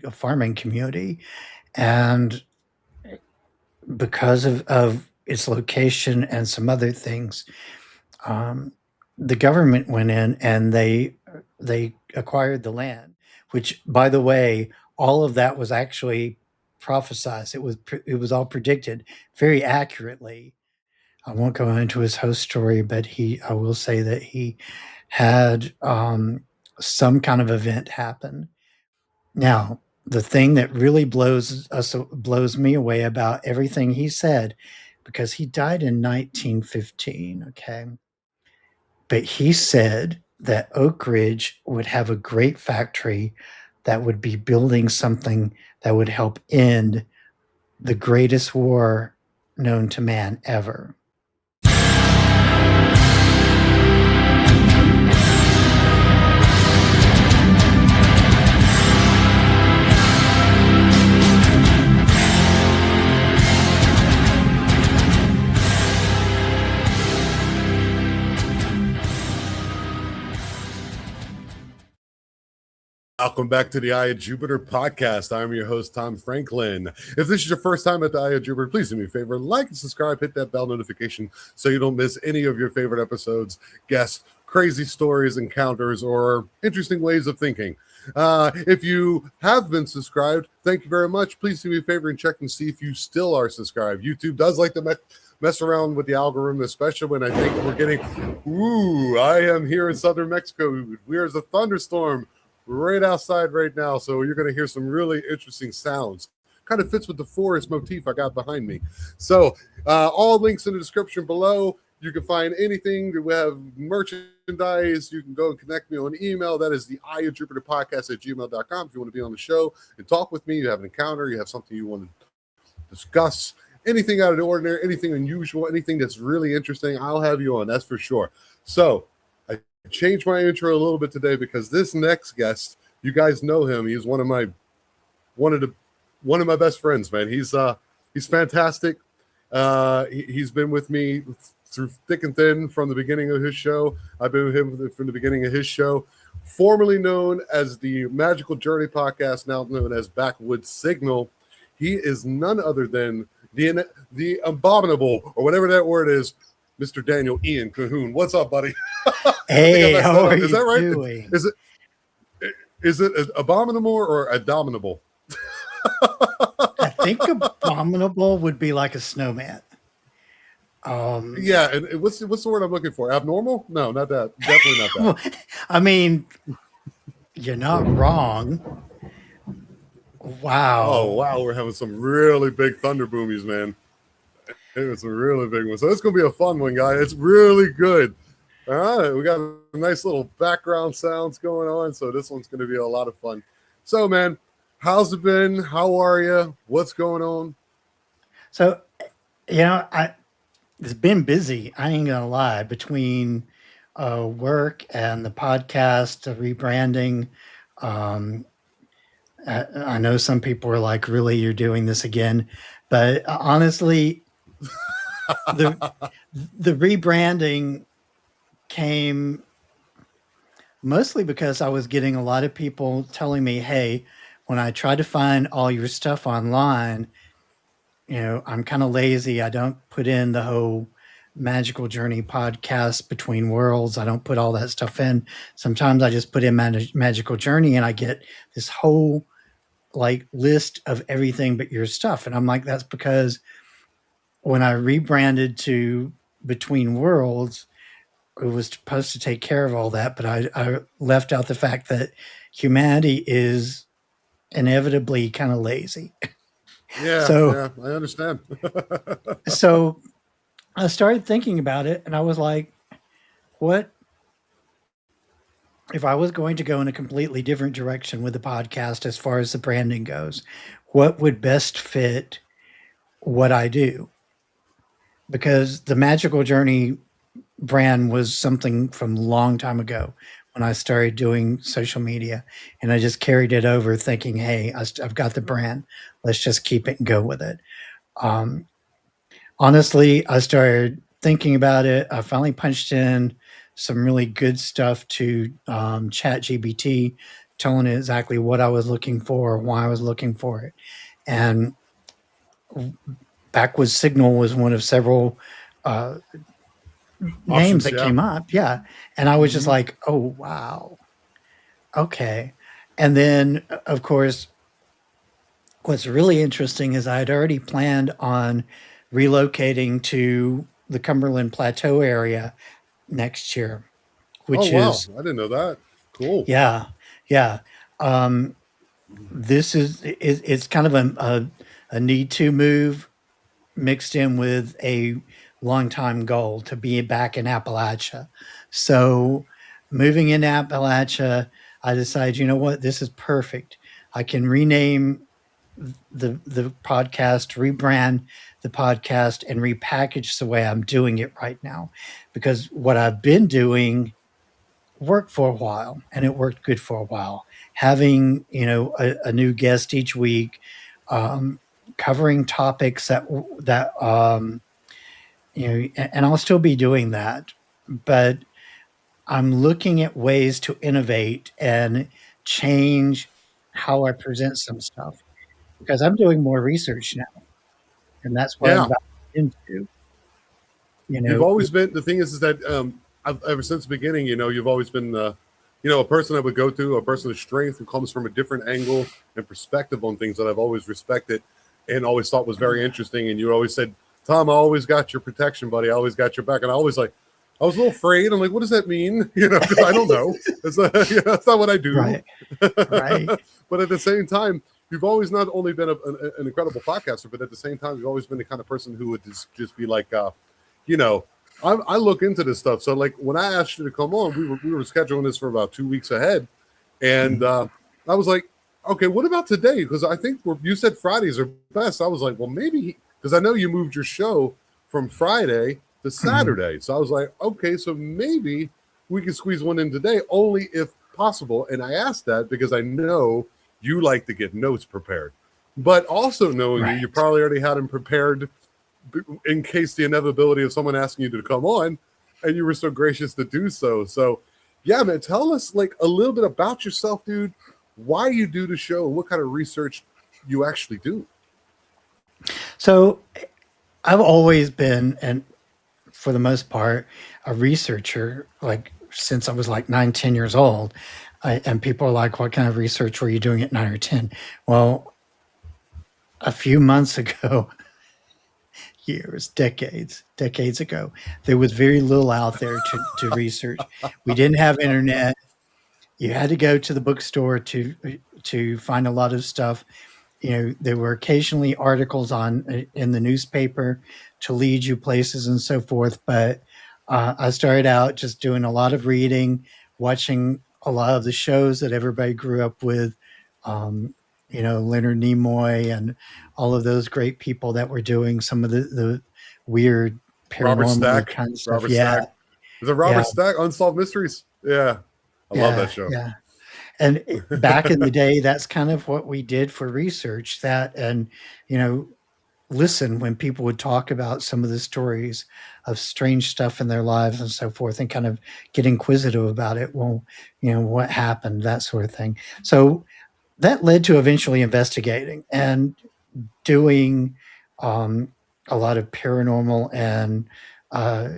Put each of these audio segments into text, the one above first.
a farming community, and because of its location and some other things, um, the government went in and they acquired the land. Which, by the way, all of that was actually prophesized. It was all predicted very accurately. I won't go into his host story, but I will say that he had some kind of event happen. Now, the thing that really blows me away about everything he said, because he died in 1915, okay? But he said that Oak Ridge would have a great factory that would be building something that would help end the greatest war known to man ever. Welcome back to the Eye of Jupiter podcast. I'm your host, Tom Franklin. If this is your first time at the Eye of Jupiter, please do me a favor, like and subscribe, hit that bell notification so you don't miss any of your favorite episodes, guests, crazy stories, encounters, or interesting ways of thinking. If you have been subscribed, thank you very much. Please do me a favor and check and see if you still are subscribed. YouTube does like to mess around with the algorithm, especially when I think we're getting, I am here in southern Mexico. There's a thunderstorm right outside right now, so you're going to hear some really interesting sounds. Kind of fits with the forest motif I got behind me. So all links in the description below. You can find anything. We have merchandise. You can go and connect me on email. That is the Eye of Jupiter podcast at gmail.com. If you want to be on the show and talk with me, you have an encounter, you have something you want to discuss, anything out of the ordinary, anything unusual, anything that's really interesting, I'll have you on, that's for sure. So I changed my intro a little bit today because this next guest, you guys know him. He's one of my best friends, man. He's fantastic. He's been with me through thick and thin from the beginning of his show. I've been with him from the beginning of his show, formerly known as the Magical Journey podcast, now known as Backwoods Signal. He is none other than the abominable, or whatever that word is, Mr. Daniel Ian Cahoon. What's up, buddy? Hey, how are you Is that right? doing? Is it abominable or abominable? I think abominable would be like a snowman. Yeah, and what's the word I'm looking for? Abnormal? No, not that. Definitely not that. I mean, you're not wrong. Wow. Oh, wow. We're having some really big thunder boomies, man. It was a really big one. So it's going to be a fun one, guys. It's really good. All right. We got a nice little background sounds going on. So this one's going to be a lot of fun. So, man, how's it been? How are you? What's going on? So, it's been busy. I ain't going to lie. Between work and the podcast, the rebranding, I know some people are like, really, you're doing this again? But honestly, the rebranding came mostly because I was getting a lot of people telling me, hey, when I try to find all your stuff online, I'm kind of lazy. I don't put in the whole Magical Journey podcast Between Worlds. I don't put all that stuff in. Sometimes I just put in Magical Journey and I get this whole list of everything but your stuff. And I'm like, that's because when I rebranded to Between Worlds, it was supposed to take care of all that, but I left out the fact that humanity is inevitably kind of lazy. Yeah, so, I understand. So I started thinking about it, and I was like, what if I was going to go in a completely different direction with the podcast as far as the branding goes? What would best fit what I do? Because the Magical Journey brand was something from a long time ago when I started doing social media, and I just carried it over thinking, hey, I've got the brand. Let's just keep it and go with it. Honestly, I started thinking about it. I finally punched in some really good stuff to ChatGPT telling it exactly what I was looking for, why I was looking for it. And Backwoods Signal was one of several uh, names Options, that yeah. came up. Yeah. And I was just Mhm. like, oh, wow. Okay. And then, of course, what's really interesting is I had already planned on relocating to the Cumberland Plateau area next year, Oh which wow, is, I didn't know that. Cool. yeah, yeah. Um, this is, it's kind of a need to move mixed in with a long time goal to be back in Appalachia. So moving in Appalachia, I decided, you know what, this is perfect. I can rename the podcast, rebrand the podcast, and repackage the way I'm doing it right now. Because what I've been doing worked for a while, and it worked good for a while. Having a new guest each week, um, covering topics and I'll still be doing that, but I'm looking at ways to innovate and change how I present some stuff because I'm doing more research now, and that's what I'm Yeah, about into. You you've know, always been. The thing is that ever since the beginning, you've always been, a person I would go to, a person of strength who comes from a different angle and perspective on things that I've always respected and always thought was very interesting. And you always said, "Tom, I always got your protection, buddy. I always got your back." And I always like, I was a little afraid. I'm like, "What does that mean?" Because I don't know. It's not, that's not what I do. right, right, But at the same time, you've always not only been an incredible podcaster, but at the same time, you've always been the kind of person who would just be like, you know, I look into this stuff. So like when I asked you to come on, we were scheduling this for about 2 weeks ahead, and I was like, okay, what about today? Because I think you said Fridays are best. I was like, well, maybe because I know you moved your show from Friday to mhm, Saturday, so I was like, okay, so maybe we can squeeze one in today, only if possible. And I asked that because I know you like to get notes prepared, but also knowing you right. probably already had them prepared in case the inevitability of someone asking you to come on, and you were so gracious to do so. So, yeah, man, tell us like a little bit about yourself, dude. Why you do the show, and what kind of research you actually do. So I've always been, and for the most part, a researcher. Like since I was like 9, 10 years old, and people are like, "What kind of research were you doing at 9 or 10?" Well, a few months ago, years, decades ago, there was very little out there to research. We didn't have internet. You had to go to the bookstore to find a lot of stuff. There were occasionally articles in the newspaper to lead you places and so forth. But I started out just doing a lot of reading, watching a lot of the shows that everybody grew up with. Um, Leonard Nimoy and all of those great people that were doing some of the weird Robert paranormal Stack. kind of stuff. Robert Yeah, Stack. Is it yeah, Robert Stack? Unsolved Mysteries. Yeah, I love that yeah, show. yeah. And back in the day, that's kind of what we did for research. That and you know, listen when people would talk about some of the stories of strange stuff in their lives and so forth, and kind of get inquisitive about it. Well, what happened, that sort of thing. So that led to eventually investigating and doing um, a lot of paranormal and uh,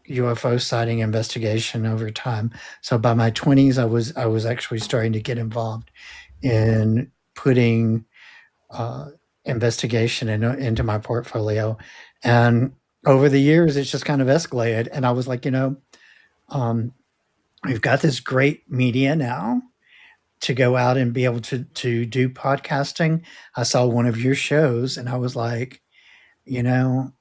UFO sighting investigation over time. So by my 20s, I was actually starting to get involved in putting uh, investigation into my portfolio, and over the years, it's just kind of escalated. And I was like, um, we've got this great media now to go out and be able to do podcasting. I saw one of your shows, and I was like, you know,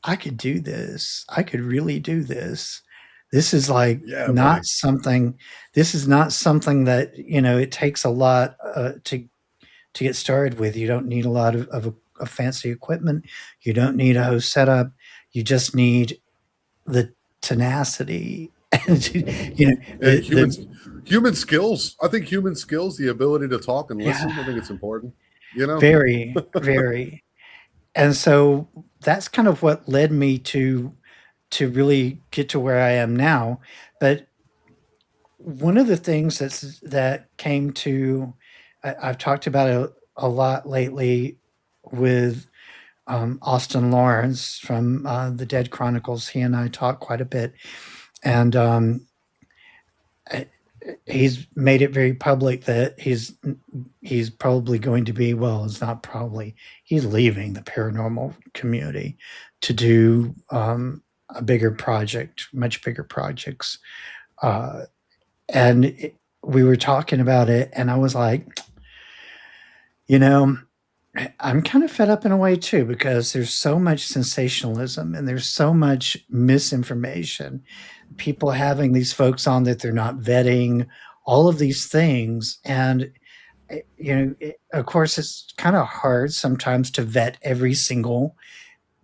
I could do this. I could really do this. This is like Yeah, not buddy. something. This is not something that it takes a lot to get started with. You don't need a lot of fancy equipment. You don't need a whole setup. You just need the tenacity and And the human skills. I think human skills, the ability to talk and yeah, listen. I think it's important. You know. very, very. And so that's kind of what led me to really get to where I am now. But one of the things that came to I've talked about it a lot lately with Austin Lawrence from the Dead Chronicles. He and I talk quite a bit, and I- he's made it very public that he's probably going to be, well, it's not probably, he's leaving the paranormal community to do a bigger project, much bigger projects. Uh, and we were talking about it, and I was like, you know, I'm kind of fed up in a way too, because there's so much sensationalism and there's so much misinformation. People having these folks on that they're not vetting, all of these things. And, of course, it's kind of hard sometimes to vet every single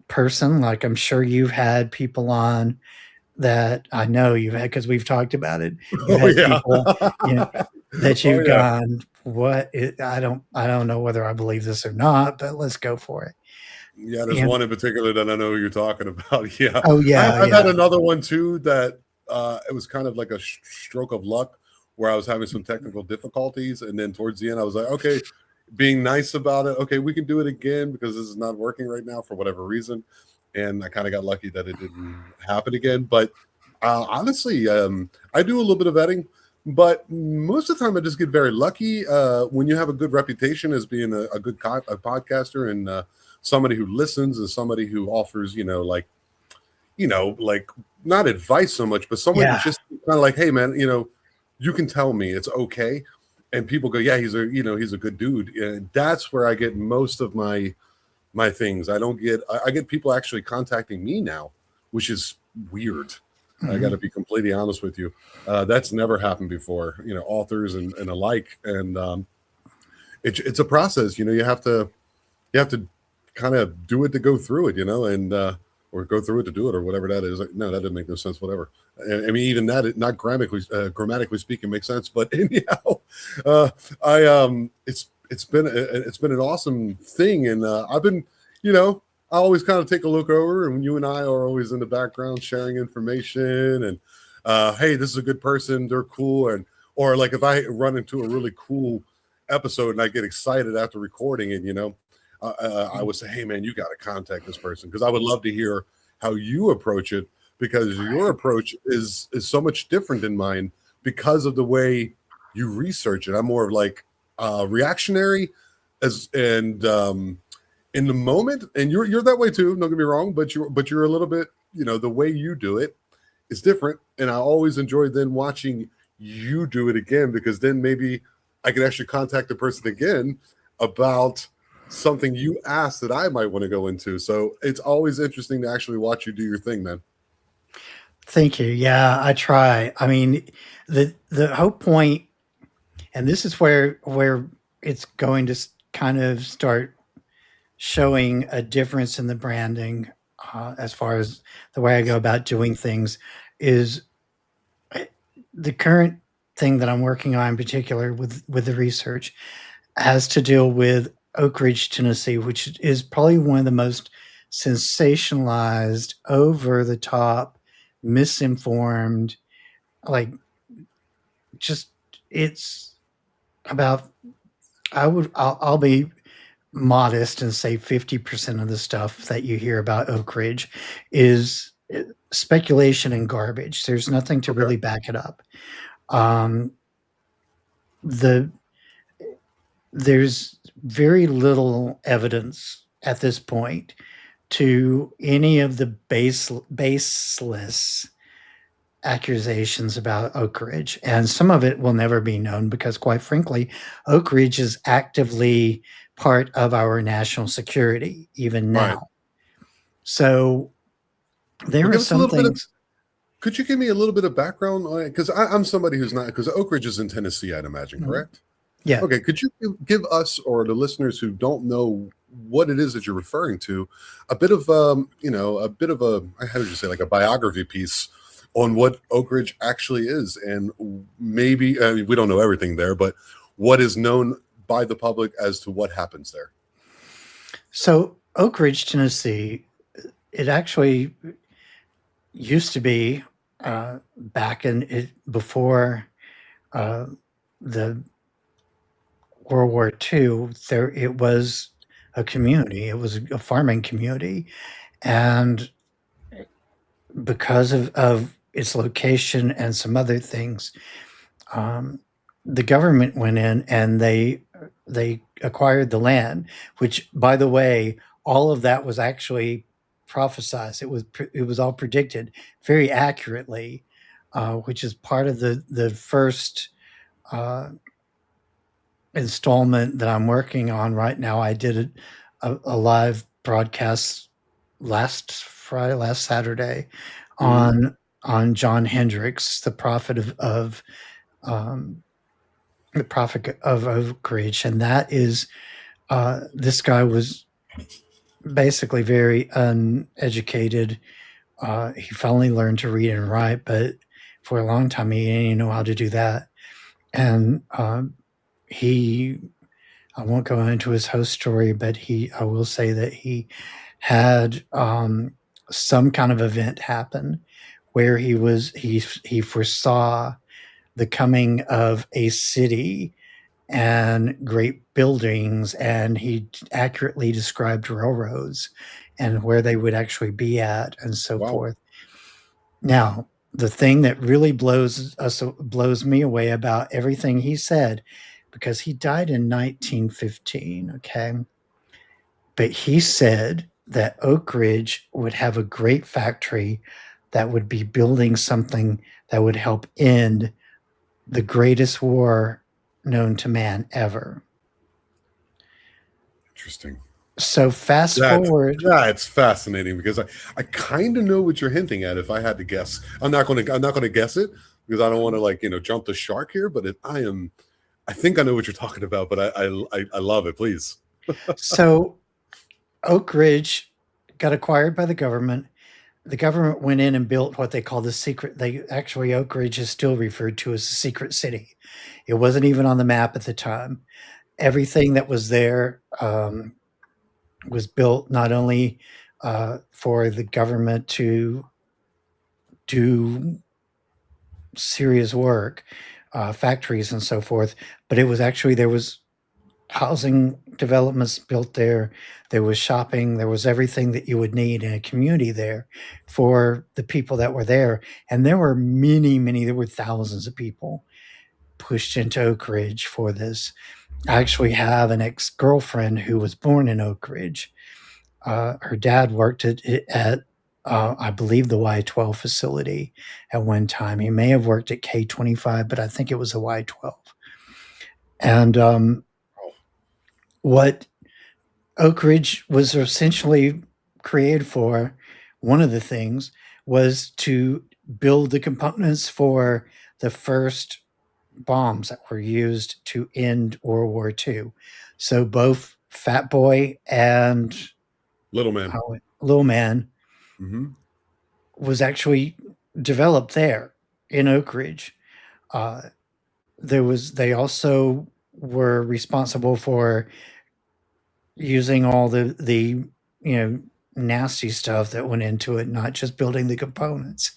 person. Like I'm sure you've had people on that I know you've had, because we've talked about it. You've Oh had yeah. people, you know, that Oh you've yeah. gone, I don't know whether I believe this or not, but let's go for it. Yeah, there's And one in particular that I know who you're talking about. Yeah, oh yeah, I've had yeah. another one too that it was kind of like a stroke of luck where I was having some technical difficulties, and then towards the end, I was like, okay, being nice about it. Okay, we can do it again because this is not working right now for whatever reason, and I kind of got lucky that it didn't happen again. But honestly, I do a little bit of vetting. But most of the time, I just get very lucky. When you have a good reputation as being a good a podcaster and somebody who listens and somebody who offers, like not advice so much, but someone Yeah. who's just kind of like, hey man, you can tell me it's okay. And people go, yeah, he's a good dude. And that's where I get most of my things. I get people actually contacting me now, which is weird. I got to Mhm. be completely honest with you. That's never happened before, authors and alike. And it's a process, you have to kind of do it to go through it, and or go through it to do it or whatever that is. Like, no, that didn't make no sense. Whatever. I mean, even that, not grammatically speaking, makes sense. But anyhow, I it's been an awesome thing, and I've been, I always kind of take a look over, and you and I are always in the background sharing information, and hey, this is a good person, they're cool, and or like if I run into a really cool episode and I get excited after recording it, I would say, hey man, you got to contact this person because I would love to hear how you approach it because your approach is so much different than mine because of the way you research it. I'm more of like reactionary as and in the moment, and you're that way too. Don't get me wrong, but you're a little bit, the way you do it is different, and I always enjoy then watching you do it again because then maybe I can actually contact the person again about something you asked that I might want to go into. So it's always interesting to actually watch you do your thing, man. Thank you. Yeah, I try. I mean, the whole point, and this is where it's going to kind of start showing a difference in the branding, as far as the way I go about doing things, is the current thing that I'm working on in particular with the research has to deal with Oak Ridge, Tennessee, which is probably one of the most sensationalized, over the top, misinformed, like just it's about I'll be modest and say 50% of the stuff that you hear about Oak Ridge is speculation and garbage. There's nothing to Okay. really back it up. Um, the there's very little evidence at this point to any of the baseless accusations about Oak Ridge, and some of it will never be known because, quite frankly, Oak Ridge is actively part of our national security even Right. now. So Well, there are give us a some little bit of. things. Could you give me a little bit of background on it? Because I'm somebody who's not. Because Oak Ridge is in Tennessee, I'd imagine, Mhm. correct? Yeah. Okay. Could you give us or the listeners who don't know what it is that you're referring to, a bit of a bit of a how did you say like a biography piece on what Oak Ridge actually is, and maybe I mean, we don't know everything there, but what is known by the public as to what happens there. So Oak Ridge, Tennessee, it actually used to be back in it before. uh, the World War II, there it was a community. It was a farming community, and because of its location and some other things, um, the government went in and they acquired the land. Which, by the way, all of that was actually prophesized. It was all predicted very accurately, which is part of the first uh, installment that I'm working on right now. I did a live broadcast last Saturday Mhm. on John Hendrix, the prophet um, the prophet of Oak Ridge, and that is this guy was basically very uneducated. He finally learned to read and write, but for a long time he didn't even know how to do that. And he I won't go into his whole story, but I will say that he had some kind of event happen where he foresaw the coming of a city and great buildings, and he accurately described railroads and where they would actually be at and so Wow. forth. Now, the thing that really blows me away about everything he said, because he died in 1915, okay? But he said that Oak Ridge would have a great factory that would be building something that would help end the greatest war known to man ever. Interesting. So fast That forward. that's fascinating because I kind of know what you're hinting at. If I had to guess, I'm not gonna guess it because I don't want to like jump the shark here. But I think I know what you're talking about. But I love it. Please. So Oak Ridge got acquired by the government. The government went in and built what they call the secret. They actually Oak Ridge is still referred to as the secret city. It wasn't even on the map at the time. Everything that was there was built not only for the government to do serious work, factories and so forth, but it was actually there was housing developments built there. There was shopping. There was everything that you would need in a community there for the people that were there. And there were many, there were thousands of people pushed into Oak Ridge for this. I actually have an ex girlfriend who was born in Oak Ridge. Her dad worked at I believe, the Y-12 facility at one time. He may have worked at K-25, but I think it was a Y-12. And what Oak Ridge was essentially created for, one of the things, was to build the components for the first bombs that were used to end World War II. So both Fat Boy and Little man. Little Man Hmm. was actually developed there in Oak Ridge. Uh, they also were responsible for using all the you know nasty stuff that went into it, not just building the components.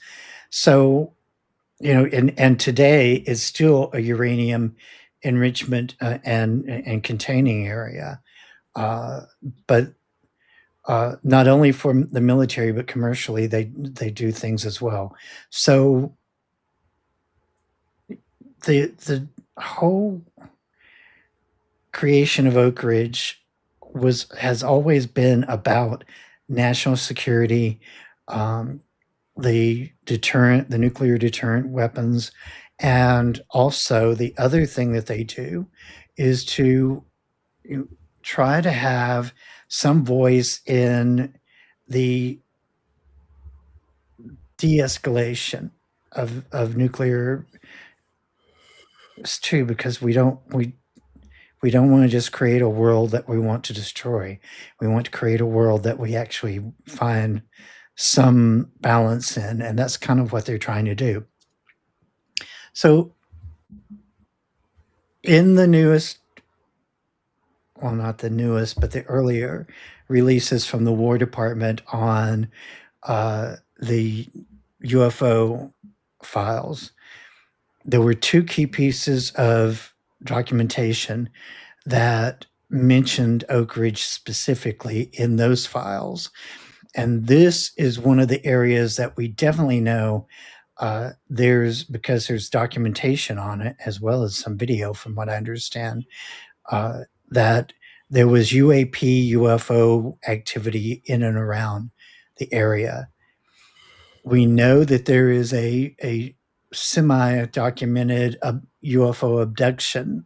So and today it's still a uranium enrichment and containing area, uh, but not only for the military but commercially they do things as well. So the whole creation of Oak Ridge has always been about national security, um, the nuclear deterrent weapons, and also the other thing that they do is to try to have some voice in the de-escalation of nuclear. It's true because we don't want to just create a world that we want to destroy. We want to create a world that we actually find some balance in, and that's kind of what they're trying to do. So, in the newest, well, not the newest, but the earlier releases from the War Department on the UFO files, there were two key pieces of documentation that mentioned Oak Ridge specifically in those files. And this is one of the areas that we definitely know because there's documentation on it as well as some video, from what I understand, that there was UAP, UFO activity in and around the area. We know that there is a semi-documented UFO abduction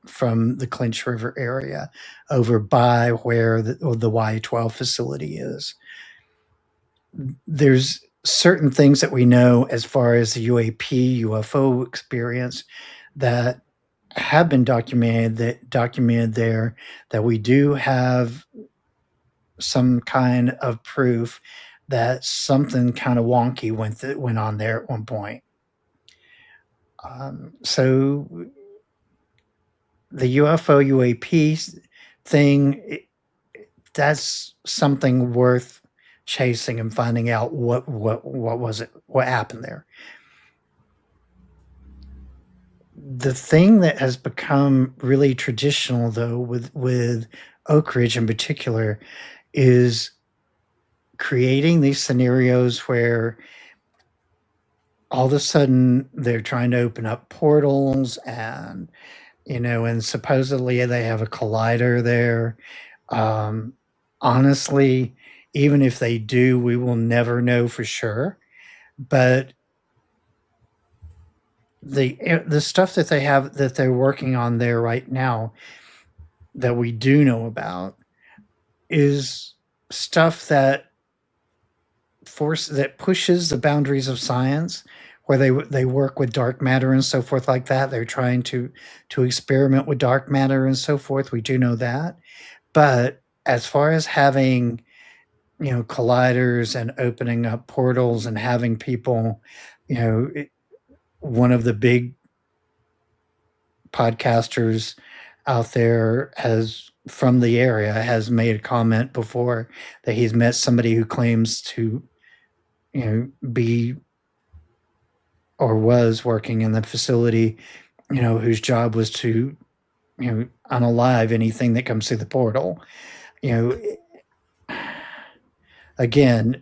from the Clinch River area over by where the Y-12 facility is. There's certain things that we know as far as the UAP, UFO experience that have been documented there, that we do have some kind of proof that something kind of wonky went on there at one point. So the UFO UAP thing, that's something worth chasing and finding out what was it, what happened there. The thing that has become really traditional, though, with Oak Ridge in particular, is creating these scenarios where all of a sudden they're trying to open up portals, and and supposedly they have a collider there. Honestly, even if they do, we will never know for sure. But the stuff that they're working on there right now that we do know about is stuff that pushes the boundaries of science, where they work with dark matter and so forth like that. They're trying to experiment with dark matter and so forth. We do know that. But as far as having colliders and opening up portals and having people, one of the big podcasters out there from the area has made a comment before that he's met somebody who claims to be or was working in the facility, whose job was to unalive anything that comes through the portal. Again,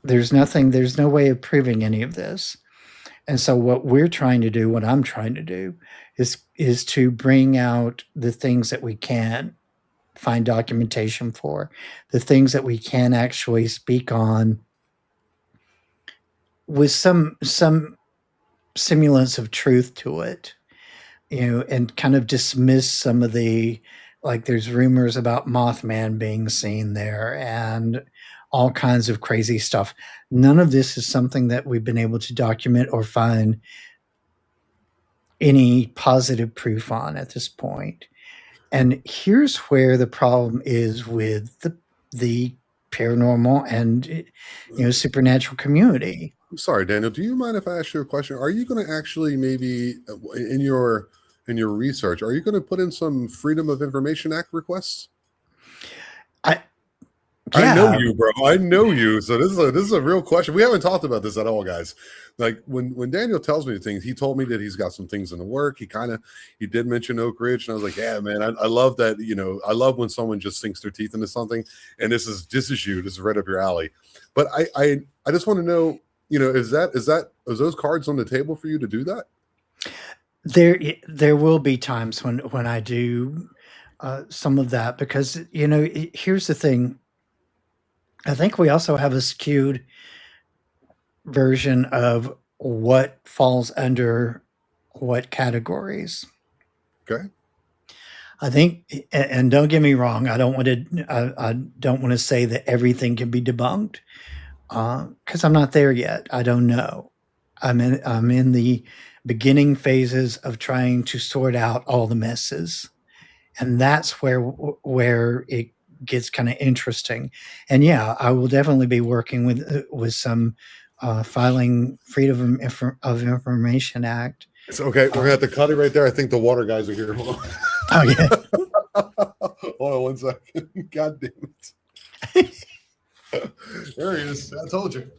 there's no way of proving any of this. And so what I'm trying to do is to bring out the things that we can find documentation for, the things that we can actually speak on with some semblance of truth to it, and kind of dismiss some of the, like, there's rumors about Mothman being seen there and all kinds of crazy stuff. None of this is something that we've been able to document or find any positive proof on at this point. And here's where the problem is with the paranormal and supernatural community. I'm sorry, Daniel. Do you mind if I ask you a question? Are you going to actually maybe in your research, are you going to put in some Freedom of Information Act requests? I know you, bro. I know you. So this is a real question. We haven't talked about this at all, guys. Like when Daniel tells me things, he told me that he's got some things in the work. He did mention Oak Ridge, and I was like, yeah, man, I love that. I love when someone just sinks their teeth into something. And this is right up your alley. But I just want to know, is those cards on the table for you to do that? There will be times when I do some of that, because here's the thing. I think we also have a skewed version of what falls under what categories. Okay. I think, and don't get me wrong, I don't want to say that everything can be debunked, because I'm not there yet. I don't know. I'm in the beginning phases of trying to sort out all the messes, and that's where it gets kind of interesting. And yeah, I will definitely be working with some filing Freedom of Information Act. It's okay. We're gonna have to cut it right there. I think the water guys are here. Oh yeah. Hold on 1 second. God damn it. There he is. I told you.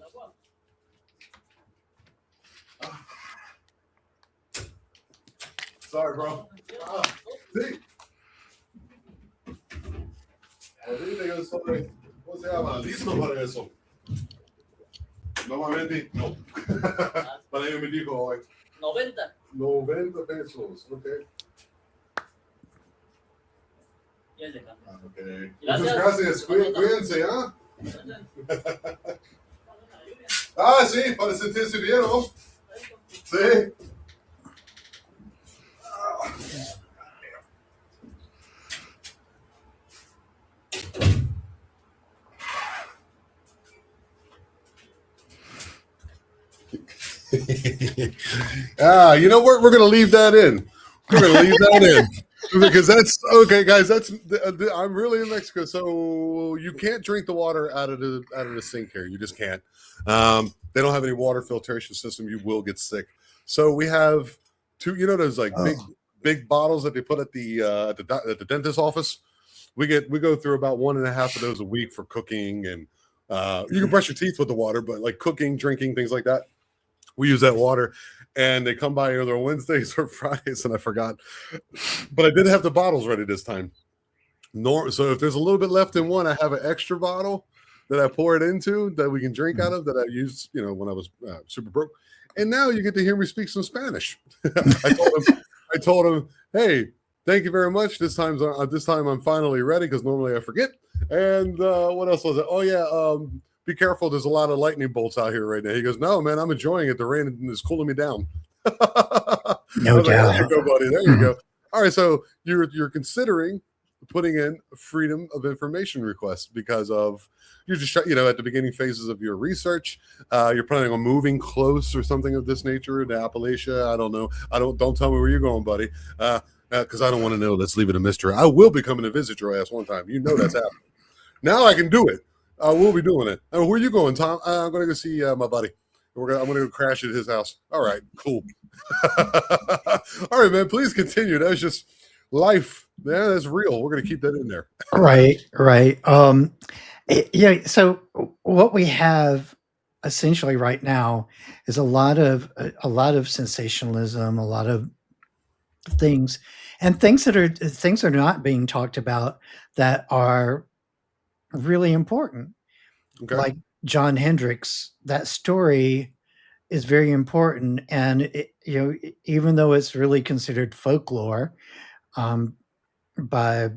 Sorry, bro. Sí. Ahorita yo estoy, ¿cómo se llama? Listo para eso. Normalmente, no. Para ello me dijo hoy. 90 pesos, ok. Okay. Muchas gracias. Cuídense, ¿ah? Ah, sí, para sentirse bien, ¿no? Sí. You know what? We're going to leave that in. We're going to leave that in because that's okay, guys. That's I'm really in Mexico, so you can't drink the water out of the sink here. You just can't. They don't have any water filtration system. You will get sick. So we have two. You know those like big bottles that they put at the dentist office. We go through about 1.5 of those a week for cooking, and you can brush your teeth with the water, but like cooking, drinking, things like that. We use that water, and they come by either Wednesdays or Fridays, and I forgot. But I did have the bottles ready this time. So if there's a little bit left in one, I have an extra bottle that I pour it into that we can drink out of that I used, when I was super broke. And now you get to hear me speak some Spanish. I told him, hey, thank you very much. This time I'm finally ready because normally I forget. And what else was it? Oh yeah. Be careful. There's a lot of lightning bolts out here right now. He goes, no, man, I'm enjoying it. The rain is cooling me down. No doubt. There you go, buddy. There you go. All right. So you're considering putting in freedom of information requests because of you're just, at the beginning phases of your research. You're planning on moving close or something of this nature to Appalachia. I don't know. Don't tell me where you're going, buddy. Because I don't want to know. Let's leave it a mystery. I will be coming to visit your ass one time. That's happening. Now I can do it. I will be doing it. Where are you going, Tom? I'm going to go see my buddy. I'm going to go crash at his house. All right, cool. All right, man. Please continue. That's just life. Yeah, that's real. We're going to keep that in there. Right. Yeah. So what we have essentially right now is a lot of sensationalism, a lot of things, and things that are not being talked about that are really important. Okay. Like John Hendrix, that story is very important, and even though it's really considered folklore by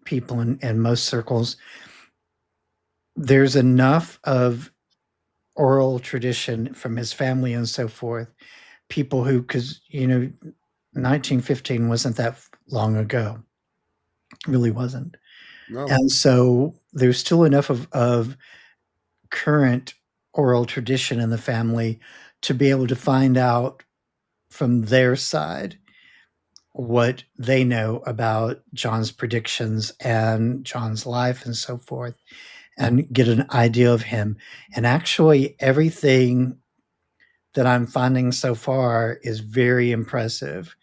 people in most circles, there's enough of oral tradition from his family and so forth. People who, because 1915 wasn't that long ago, it really wasn't. No. And so there's still enough of current oral tradition in the family to be able to find out from their side what they know about John's predictions and John's life and so forth, and get an idea of him. And actually, everything that I'm finding so far is very impressive.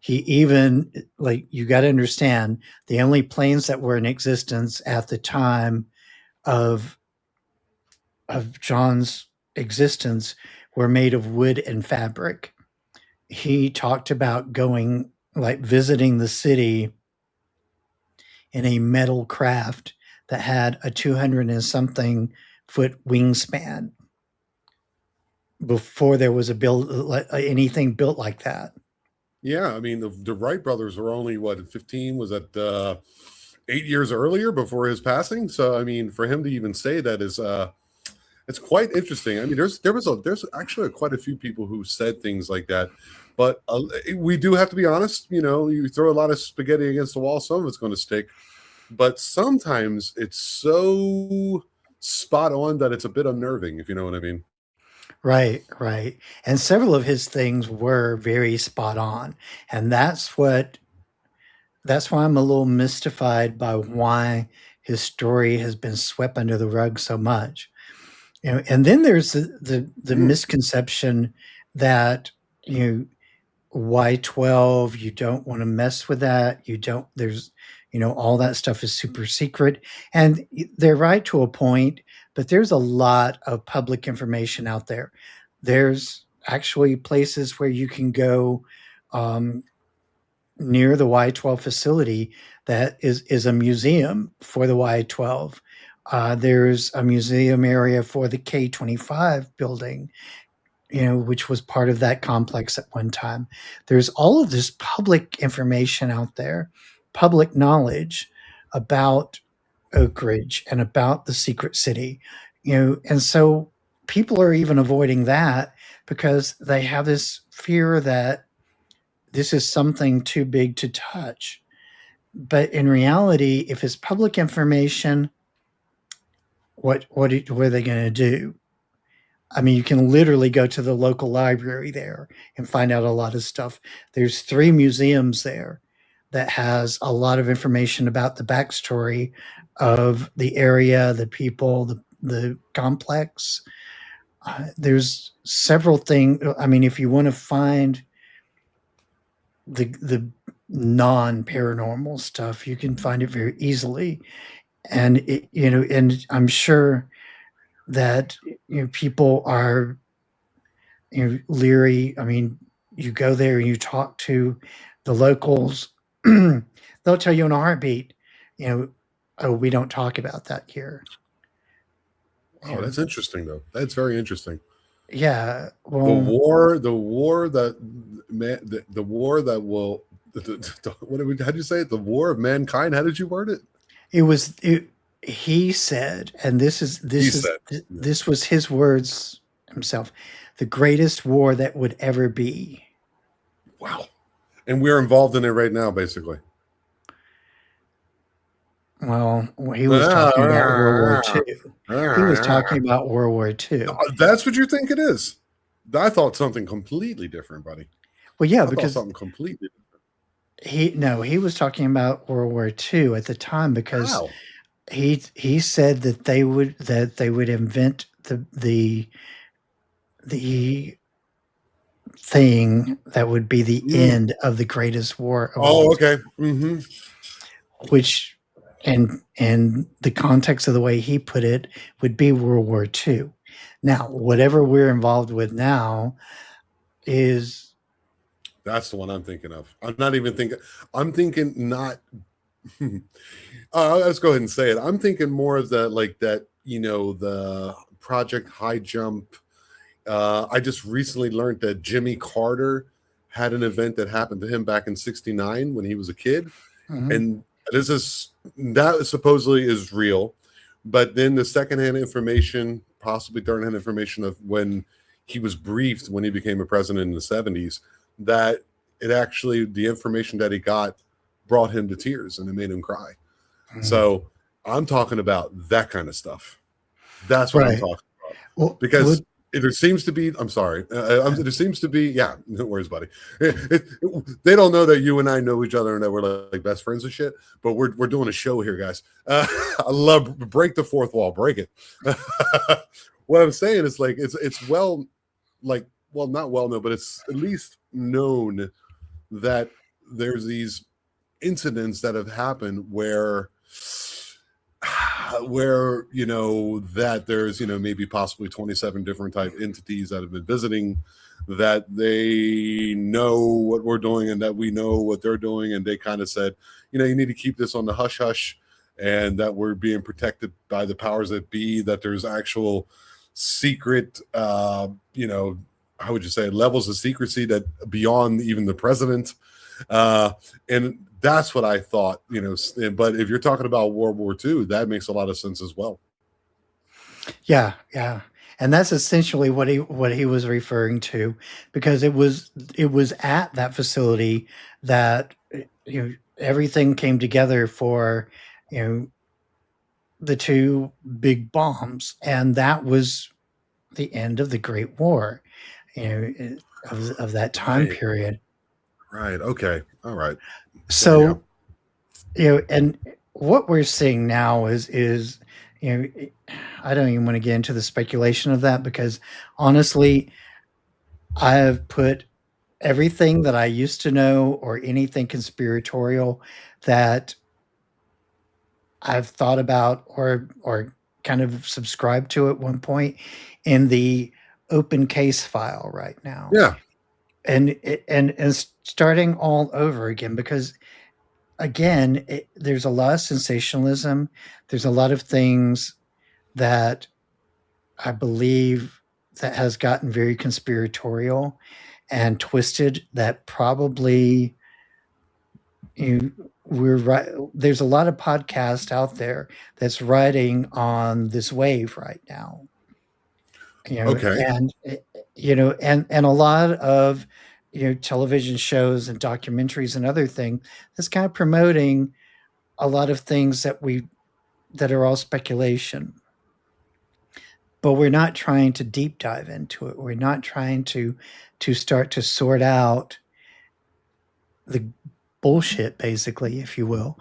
He even, you got to understand, the only planes that were in existence at the time of John's existence were made of wood and fabric. He talked about going, visiting the city in a metal craft that had a 200 and something foot wingspan before there was anything built like that. Yeah, I mean the Wright brothers were only 15? Was that 8 years earlier before his passing? So I mean, for him to even say that is it's quite interesting. I mean, there's actually quite a few people who said things like that, but we do have to be honest. You throw a lot of spaghetti against the wall, some of it's going to stick, but sometimes it's so spot on that it's a bit unnerving, if you know what I mean. Right. And several of his things were very spot on. And that's why I'm a little mystified by why his story has been swept under the rug so much. And then there's the misconception that, Y12, you don't want to mess with that. There's, all that stuff is super secret. And they're right to a point, but there's a lot of public information out there. There's actually places where you can go um, near the Y12 facility that is a museum for the Y12. There's a museum area for the K25 building, which was part of that complex at one time. There's all of this public information out there, public knowledge about Oak Ridge and about the secret city, and so people are even avoiding that because they have this fear that this is something too big to touch. But in reality, if it's public information, what are they going to do? I mean, you can literally go to the local library there and find out a lot of stuff. There's 3 museums there that has a lot of information about the backstory of the area, the people, the complex. There's several things. I mean, if you want to find the non paranormal stuff, you can find it very easily. And and I'm sure that people are leery. I mean, you go there and you talk to the locals, they'll tell you in a heartbeat, you know, oh, we don't talk about that here. Oh, that's interesting, though. That's very interesting. Yeah, The well, war, the war that the war that will. How did you say it? The war of mankind. How did you word it? it was it, he said, and He said, yeah. this was his words himself, the greatest war that would ever be. Wow. And we're involved in it right now, basically. Well, he was talking about World War II. He was talking about World War II. That's what you think it is. I thought something completely different, buddy. Well, yeah, I thought because something completely different. he was talking about World War II at the time because Wow. he said that they would invent the thing that would be the end of the greatest war of all. Oh, okay. Mm-hmm. Which and the context of the way he put it would be World War II. Now, whatever we're involved with now is That's the one I'm thinking of. I'm not even thinking. I'm thinking not. Let's go ahead and say it. I'm thinking more of the like that. The Project High Jump. I just recently learned that Jimmy Carter had an event that happened to him back in '69 when he was a kid, and that supposedly is real. But then the secondhand information, possibly third-hand information of when he was briefed when he became a president in the '70s, that it actually the information that he got brought him to tears and it made him cry. So I'm talking about that kind of stuff. That's what I'm talking about. Well, because there seems to be, I'm sorry, there seems to be, yeah, no worries, buddy. They don't know that you and I know each other and that we're like best friends and shit, but we're doing a show here, guys. I love, break the fourth wall, break it. What I'm saying is like, it's well, like, well, not well known, but it's at least known that there's these incidents that have happened where that there's maybe possibly 27 different type entities that have been visiting, that they know what we're doing and that we know what they're doing, and they kind of said, you need to keep this on the hush hush, and that we're being protected by the powers that be, that there's actual secret how would you say, levels of secrecy that beyond even the president, and that's what I thought, but if you're talking about World War II, that makes a lot of sense as well. Yeah, yeah. And that's essentially what he was referring to, because it was at that facility that everything came together for the 2 big bombs, and that was the end of the Great War, of that time period. Right. Okay. All right. So, and what we're seeing now is I don't even want to get into the speculation of that, because honestly, I have put everything that I used to know or anything conspiratorial that I've thought about or kind of subscribed to at one point in the open case file right now, Yeah. and starting all over again, because again, there's a lot of sensationalism. There's a lot of things that I believe that has gotten very conspiratorial and twisted, that probably you we're right. There's a lot of podcast out there that's riding on this wave right now, Okay. and and a lot of television shows and documentaries and other things that's kind of promoting a lot of things that are all speculation, but we're not trying to deep dive into it. We're not trying to start to sort out the bullshit, basically, if you will,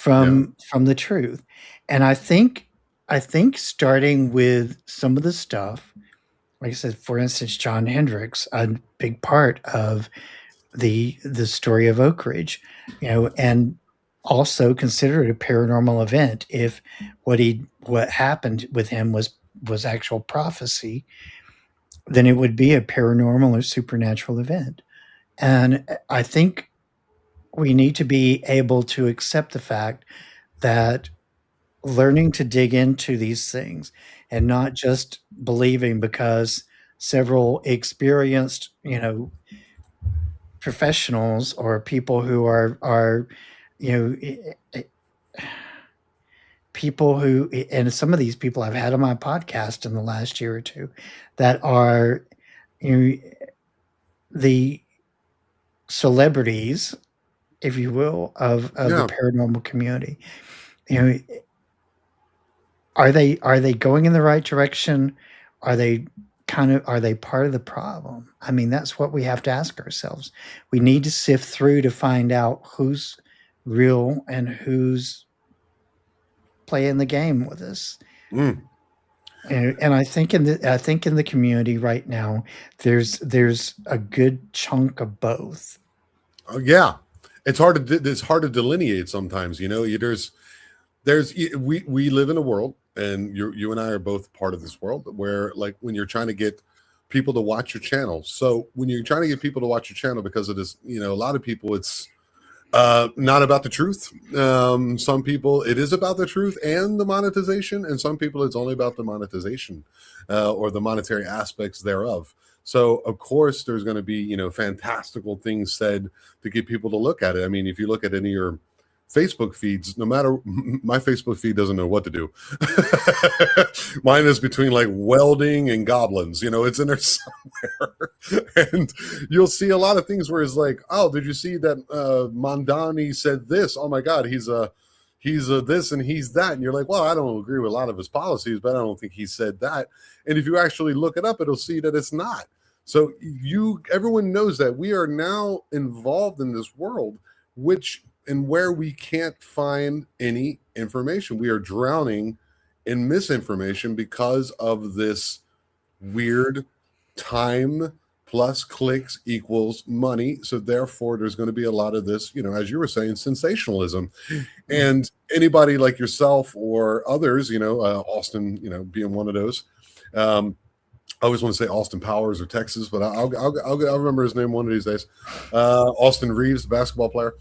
Yeah. from the truth. And I think starting with some of the stuff, like I said, for instance, John Hendrix, a big part of the story of Oak Ridge, and also consider it a paranormal event if what happened with him was actual prophecy, then it would be a paranormal or supernatural event. And I think we need to be able to accept the fact that learning to dig into these things and not just believing because several experienced, professionals or people who are you know people who, and some of these people I've had on my podcast in the last year or two, that are you know, the celebrities, if you will, of the Yeah. paranormal community. You know, are they going in the right direction? Are they part of the problem? I mean, that's what we have to ask ourselves. We need to sift through to find out who's real and who's playing the game with us. Mm. And I think in the community right now, there's a good chunk of both. Yeah. It's hard to delineate sometimes. We live in a world, and you and I are both part of this world, where, like, when you're trying to get people to watch your channel. So when you're trying to get people to watch your channel, because of this, a lot of people, it's not about the truth. Some people it is about the truth and the monetization, and some people it's only about the monetization, or the monetary aspects thereof. So of course there's going to be fantastical things said to get people to look at it. I mean, if you look at any of your Facebook feeds, no matter my Facebook feed doesn't know what to do. Mine is between like welding and goblins, it's in there somewhere. And you'll see a lot of things where it's like, oh, did you see that Mondani said this? Oh my God, he's a this and he's that. And you're like, well, I don't agree with a lot of his policies, but I don't think he said that. And if you actually look it up, it'll see that it's not. So everyone knows that we are now involved in this world, and where we can't find any information. We are drowning in misinformation because of this weird time plus clicks equals money. So therefore, there's going to be a lot of this, as you were saying, sensationalism. And anybody like yourself or others, Austin, being one of those. I always want to say Austin Powers or Texas, but I'll remember his name one of these days. Austin Reeves, the basketball player.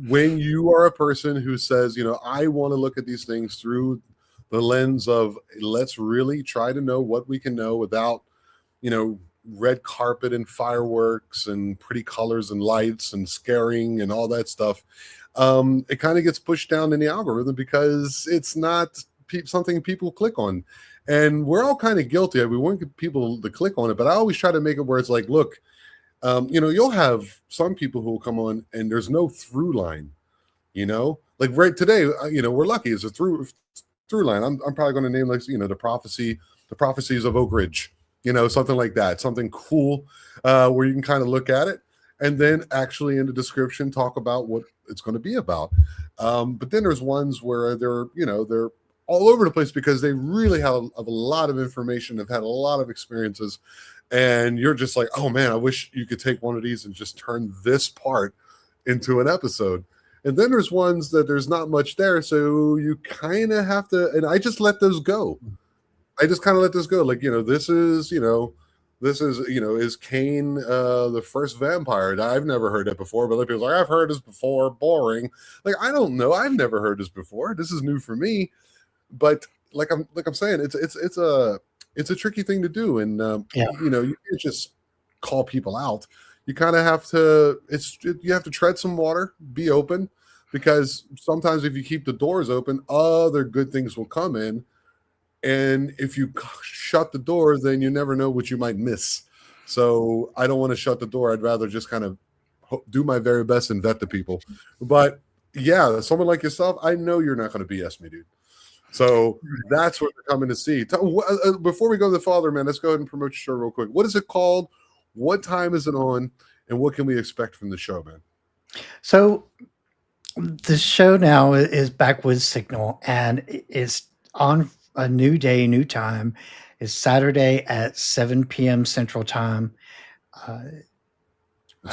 When you are a person who says, I want to look at these things through the lens of, let's really try to know what we can know without, red carpet and fireworks and pretty colors and lights and scaring and all that stuff. It kind of gets pushed down in the algorithm because it's not something people click on. And we're all kind of guilty. We want people to click on it, but I always try to make it where it's like, look, you'll have some people who will come on and there's no through line, like right today, we're lucky. It's a through line. I'm probably going to name, like, the prophecies of Oak Ridge, something like that, something cool, where you can kind of look at it and then actually in the description talk about what it's going to be about. But then there's ones where they're all over the place because they really have a lot of information, have had a lot of experiences, and you're just like, oh man, I wish you could take one of these and just turn this part into an episode. And then there's ones that there's not much there, so you kind of have to. And I just let those go. I just kind of let this go. Like, is Cain the first vampire? I've never heard that before, but other people's like, I've heard this before, boring. Like, I don't know. I've never heard this before. This is new for me. But like I'm saying, it's a tricky thing to do. And Yeah. you can't just call people out. You kind of have to you have to tread some water, be open, because sometimes if you keep the doors open, other good things will come in. And if you shut the door, then you never know what you might miss. So I don't want to shut the door. I'd rather just kind of do my very best and vet the people. But yeah, someone like yourself, I know you're not going to BS me, dude. So that's what they're coming to see. Before we go to the father, man, let's go ahead and promote your show real quick. What is it called? What time is it on? And what can we expect from the show, man? So the show now is Backwoods Signal, and it's on a new day, new time. It's Saturday at 7 p.m. Central Time. I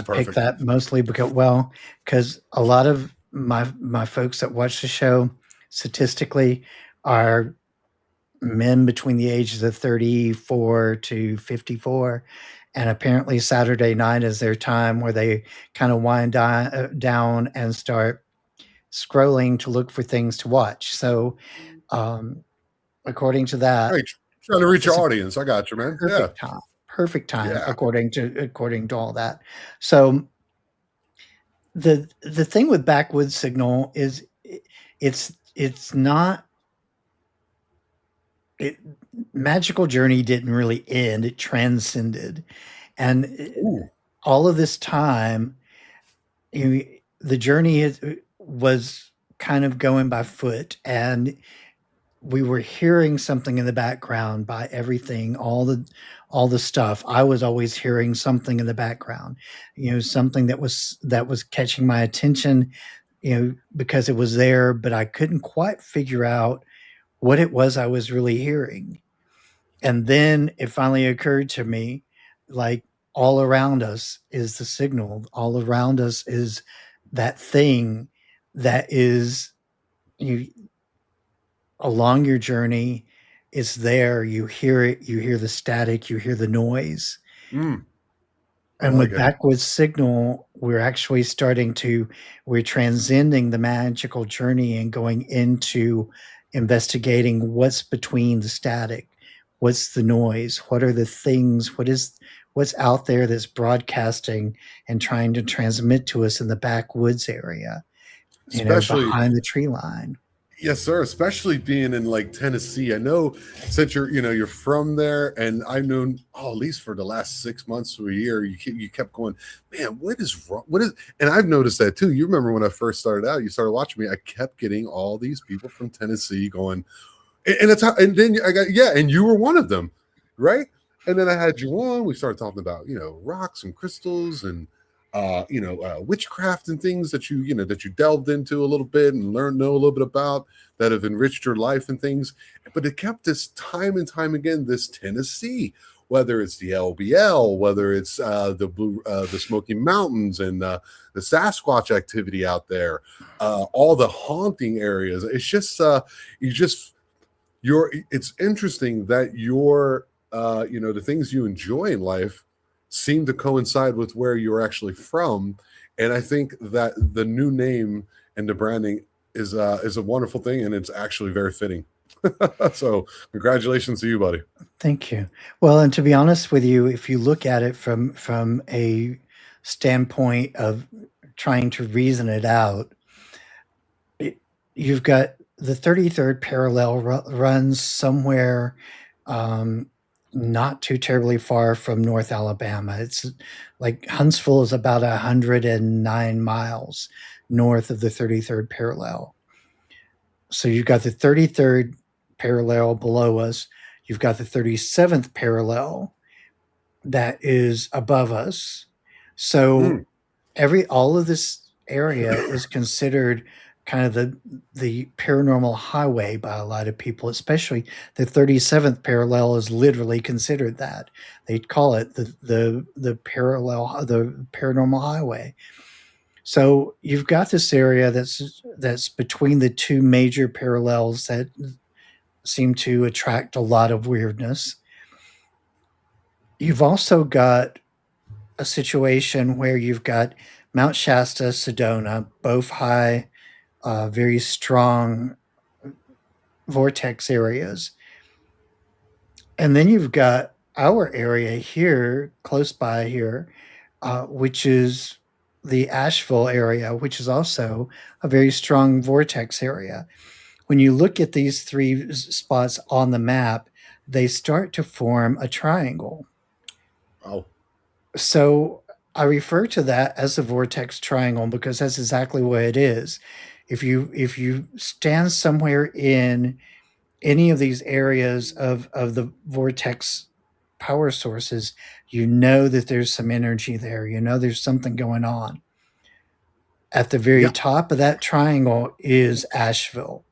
picked that mostly because a lot of my folks that watch the show statistically are men between the ages of 34 to 54. And apparently Saturday night is their time where they kind of wind down and start scrolling to look for things to watch. So, according to that, right, trying to reach your audience. I got you, man. Perfect time, according to all that. So, the thing with Backwoods Signal is it's not. Magical Journey didn't really end; it transcended, and all of this time, the journey was kind of going by foot, and we were hearing something in the background by everything, all the stuff. I was always hearing something in the background, something that was catching my attention, because it was there, but I couldn't quite figure out what it was I was really hearing. And then it finally occurred to me, like, all around us is the signal. All around us is that thing that is you along your journey. It's there. You hear it. You hear the static. You hear the noise. And with Backwoods Signal, we're actually we're transcending the magical journey and going into investigating what's between the static, what's the noise, what are the things, what's out there that's broadcasting and trying to transmit to us in the backwoods area, especially behind the tree line. Yes, sir. Especially being in like Tennessee. I know since you're from there, and I've known at least for the last 6 months to a year, you kept going, man, what is wrong? And I've noticed that too. You remember when I first started out, you started watching me, I kept getting all these people from Tennessee going, and then I got, and you were one of them, right? And then I had you on, we started talking about, rocks and crystals and witchcraft and things that you delved into a little bit and know a little bit about that have enriched your life and things. But it kept this time and time again, this Tennessee, whether it's the LBL, whether it's the Smoky Mountains and the Sasquatch activity out there, all the haunting areas. It's just it's interesting that the things you enjoy in life seem to coincide with where you're actually from. And I think that the new name and the branding is a wonderful thing, and it's actually very fitting. So congratulations to you, buddy. Thank you. Well, and to be honest with you, if you look at it from a standpoint of trying to reason it out, you've got the 33rd parallel runs somewhere not too terribly far from North Alabama. It's like Huntsville is about 109 miles north of the 33rd parallel. So you've got the 33rd parallel below us. You've got the 37th parallel that is above us. So all of this area is considered kind of the paranormal highway by a lot of people, especially the 37th parallel is literally considered that. They call it the paranormal highway. So you've got this area that's between the two major parallels that seem to attract a lot of weirdness. You've also got a situation where you've got Mount Shasta, Sedona, both high, very strong vortex areas. And then you've got our area here, close by here, which is the Asheville area, which is also a very strong vortex area. When you look at these three spots on the map, they start to form a triangle. Oh, So I refer to that as the vortex triangle because that's exactly what it is. If you stand somewhere in any of these areas of the vortex power sources, you know that there's some energy there. You know there's something going on. At the very yeah. top of that triangle is Asheville.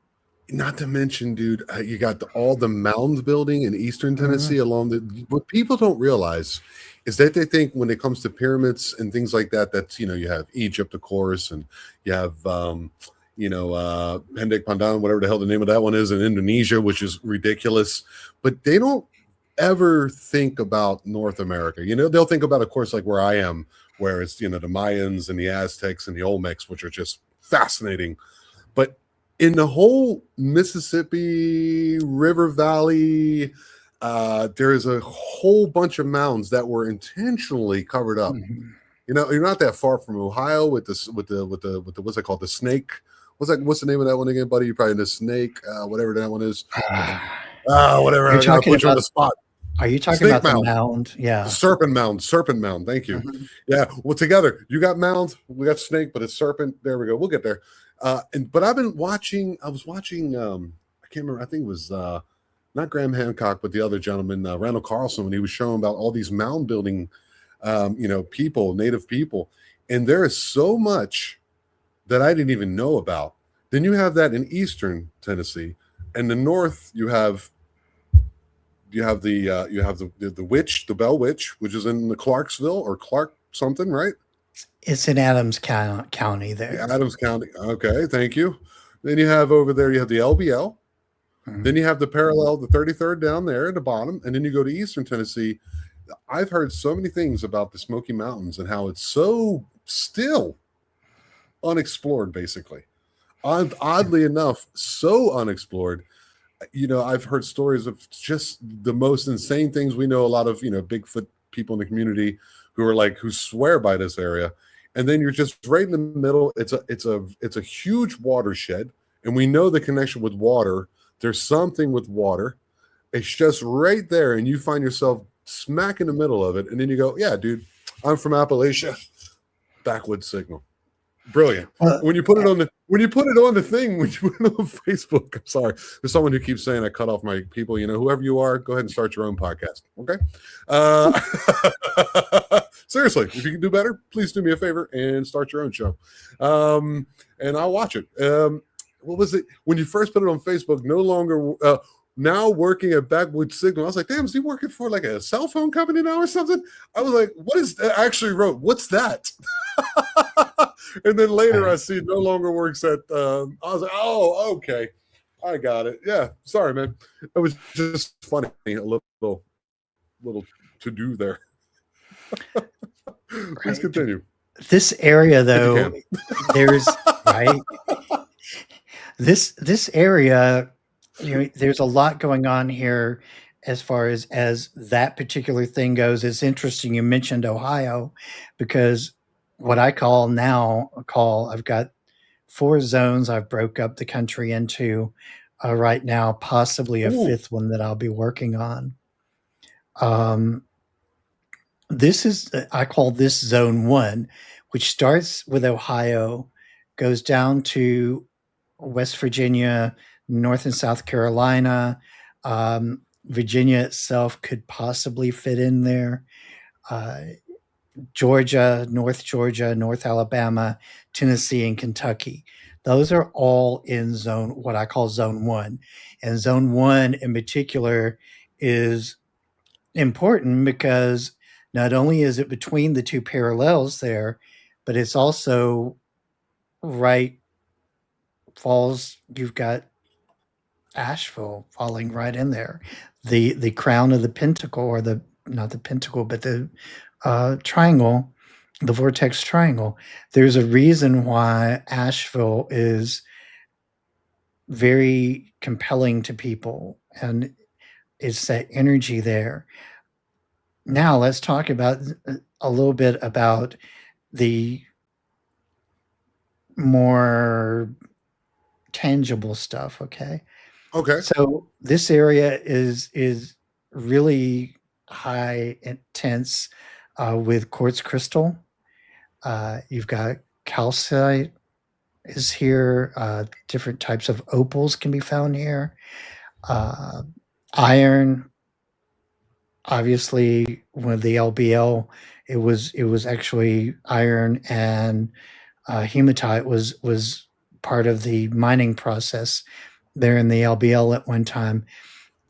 Not to mention, dude, you got all the mound building in eastern Mhm. Tennessee along the. What people don't realize is that they think when it comes to pyramids and things like that, that's you have Egypt, of course, and you have Hendrik Pandan, whatever the hell the name of that one is in Indonesia, which is ridiculous. But they don't ever think about North America. They'll think about, of course, like where I am, where it's the Mayans and the Aztecs and the Olmecs, which are just fascinating. But in the whole Mississippi River Valley, there is a whole bunch of mounds that were intentionally covered up. Mhm. You're not that far from Ohio with this with the what's it called, the snake. What's the name of that one again, buddy? You probably the snake, whatever that one is. Whatever. You're I gotta talking put you on about the spot. are you talking Snake about the mound. mound? Yeah. Serpent mound. Thank you. Mhm. Yeah. Well, together you got mound, we got snake, but it's serpent. There we go. We'll get there. But I've been watching. I was watching. I can't remember. I think it was not Graham Hancock, but the other gentleman, Randall Carlson, when he was showing about all these mound building, people, native people, and there is so much that I didn't even know about. Then you have that in eastern Tennessee, and the north you have the witch, the Bell Witch, which is in the Clarksville or Clark something, right? It's in Adams County Yeah, there. Adams County. Okay, thank you. Then you have over there, you have the LBL. Then Mhm. you have the parallel, the 33rd down there at the bottom, and then you go to Eastern Tennessee. I've heard so many things about the Smoky Mountains and how it's so still unexplored, basically. Oddly enough, so unexplored. I've heard stories of just the most insane things. We know a lot of Bigfoot people in the community who swear by this area, and then you're just right in the middle. It's a huge watershed, and we know the connection with water. There's something with water. It's just right there, and you find yourself smack in the middle of it, and then you go, "Yeah, dude, I'm from Appalachia." Backwoods signal. Brilliant. Well, When you put it on the thing, when you put it on Facebook, I'm sorry. There's someone who keeps saying I cut off my people. Whoever you are, go ahead and start your own podcast. Okay. Seriously, if you can do better, please do me a favor and start your own show. And I'll watch it. What was it when you first put it on Facebook? No longer now working at Backwoods Signal. I was like, damn, is he working for like a cell phone company now or something? I was like, what is that? I actually wrote, what's that? And then later I see no longer works at I was like, oh, okay. I got it. Yeah. Sorry, man. It was just funny, a little to do there. Please right. continue. This area If you though, can. there's right. This area, there's a lot going on here as far as that particular thing goes. It's interesting you mentioned Ohio because what I call I've got 4 zones I've broke up the country into right now, possibly a Ooh. 5th one that I'll be working on. Um, this is I call this zone 1, which starts with Ohio, goes down to West Virginia, North and South Carolina. Virginia itself could possibly fit in there. Uh, Georgia, North Alabama, Tennessee, and Kentucky. Those are all in what I call zone 1. And zone 1 in particular is important because not only is it between the two parallels there, but it's also right falls, you've got Asheville falling right in there. The crown of the pentacle, or the not the pentacle, but the triangle, the vortex triangle. There's a reason why Asheville is very compelling to people, and it's that energy there. Now let's talk about a little bit about the more tangible stuff. Okay, Okay. so this area is really high intense with quartz crystal. You've got calcite is here. Different types of opals can be found here. Uh, Iron, obviously, with the LBL, it was actually iron, and hematite was part of the mining process there in the LBL at one time.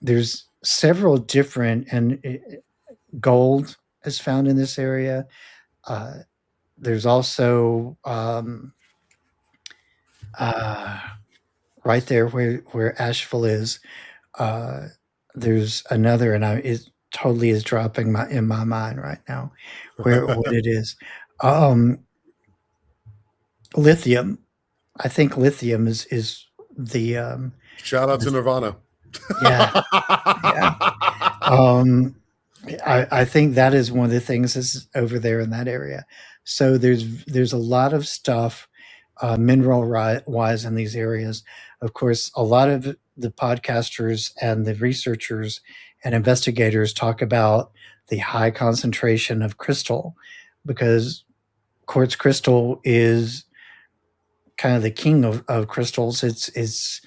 There's several different, and gold is found in this area. Uh, there's also uh, right there where Asheville is. Uh, there's another, and it totally is dropping in my mind right now where what it is. Um, Lithium. I think lithium is the Shout out to Nirvana. yeah, yeah. Um, I think that is one of the things that's over there in that area. So there's a lot of stuff mineral wise in these areas. Of course, a lot of the podcasters and the researchers and investigators talk about the high concentration of crystal, because quartz crystal is kind of the king of crystals. It's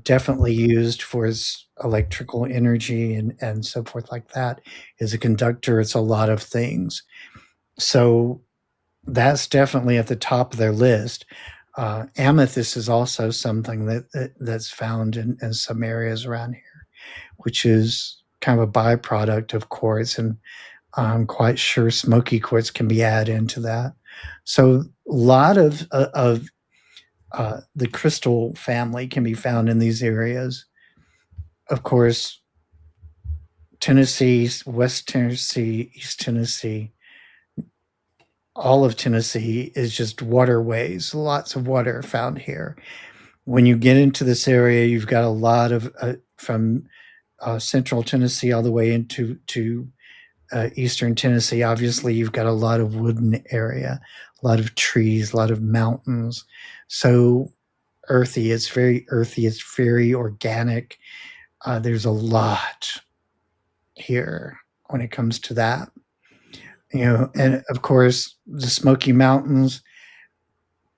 definitely used for its electrical energy and so forth like that. As a conductor, it's a lot of things. So that's definitely at the top of their list. Amethyst is also something that's found in some areas around here, which is kind of a byproduct of quartz, and I'm quite sure smoky quartz can be added into that. So a lot of the crystal family can be found in these areas. Of course, Tennessee, West Tennessee, East Tennessee, all of Tennessee is just waterways, lots of water found here. When you get into this area, you've got a lot of from central Tennessee all the way into to eastern Tennessee. Obviously, you've got a lot of wooded area, a lot of trees, a lot of mountains. So earthy. It's very earthy. It's very organic. There's a lot here when it comes to that. And of course, the Smoky Mountains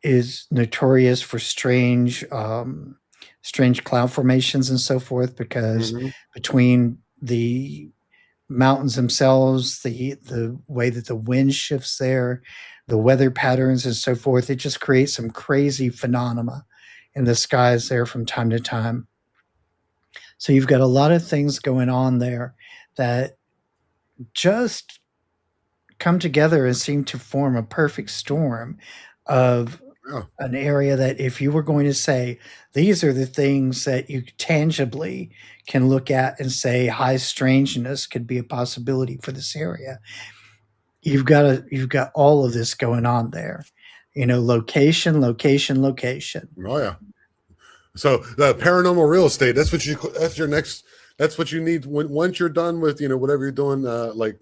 is notorious for strange cloud formations and so forth, because Mm-hmm. between the mountains themselves, the way that the wind shifts there, the weather patterns and so forth, it just creates some crazy phenomena in the skies there from time to time. So you've got a lot of things going on there that just come together and seem to form a perfect storm of Yeah. an area that, if you were going to say these are the things that you tangibly can look at and say high strangeness could be a possibility for this area, you've got all of this going on there. Location, location, location. Oh yeah. So the paranormal real estate, that's your next, that's what you need when once you're done with, whatever you're doing, like,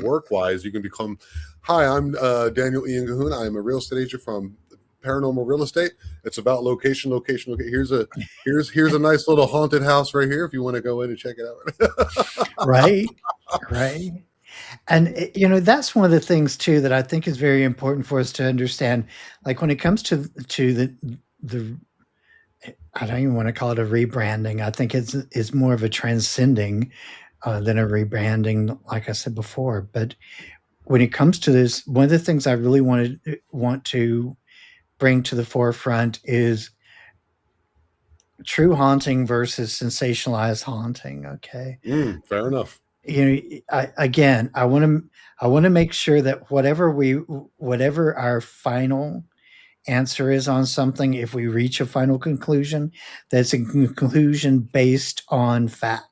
work wise, you can become, hi, I'm Daniel Ian Cahoon. I am a real estate agent from Paranormal Real Estate. It's about location, location, location. Here's a nice little haunted house right here if you want to go in and check it out. Right, right. And that's one of the things too that I think is very important for us to understand. Like when it comes to the I don't even want to call it a rebranding. I think it's more of a transcending than a rebranding, like I said before. But when it comes to this, one of the things I really want to bring to the forefront is true haunting versus sensationalized haunting. Okay, Fair enough. I want to make sure that whatever our final answer is on something, if we reach a final conclusion, that's a conclusion based on fact.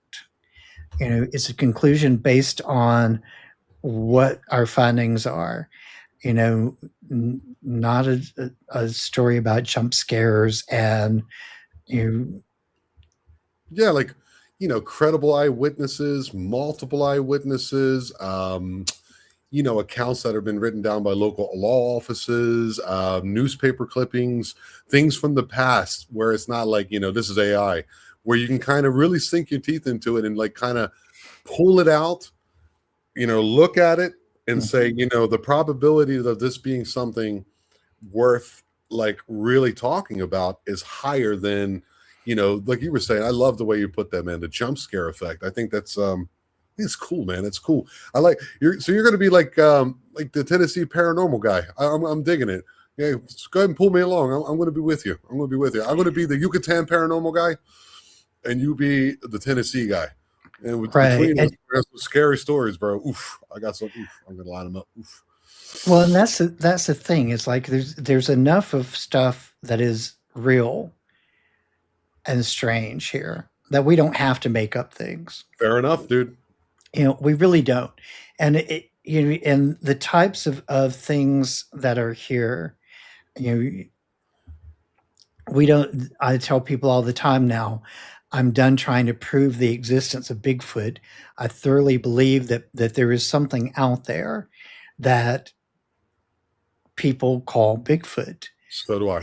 It's a conclusion based on what our findings are. Not a story about jump scares and you. Yeah, like, credible eyewitnesses, multiple eyewitnesses, accounts that have been written down by local law offices, newspaper clippings, things from the past where it's not like, this is AI, where you can kind of really sink your teeth into it and like kind of pull it out, look at it and say, the probability of this being something worth like really talking about is higher than, like you were saying. I love the way you put that, man. The jump scare effect. I think that's it's cool, man. It's cool. I like you're gonna be like the Tennessee paranormal guy. I'm digging it. Yeah, just go ahead and pull me along. I'm gonna be with you. I'm gonna be the Yucatan paranormal guy, and you be the Tennessee guy. And Right. between us, we have some scary stories, bro. Oof, I got some. Oof, I'm gonna line them up. Oof. Well, and that's the thing. It's like there's enough of stuff that is real and strange here that we don't have to make up things. Fair enough, dude. We really don't. And and the types of things that are here, you know, we don't. I tell people all the time now, I'm done trying to prove the existence of Bigfoot. I thoroughly believe that there is something out there that people call Bigfoot. So do I.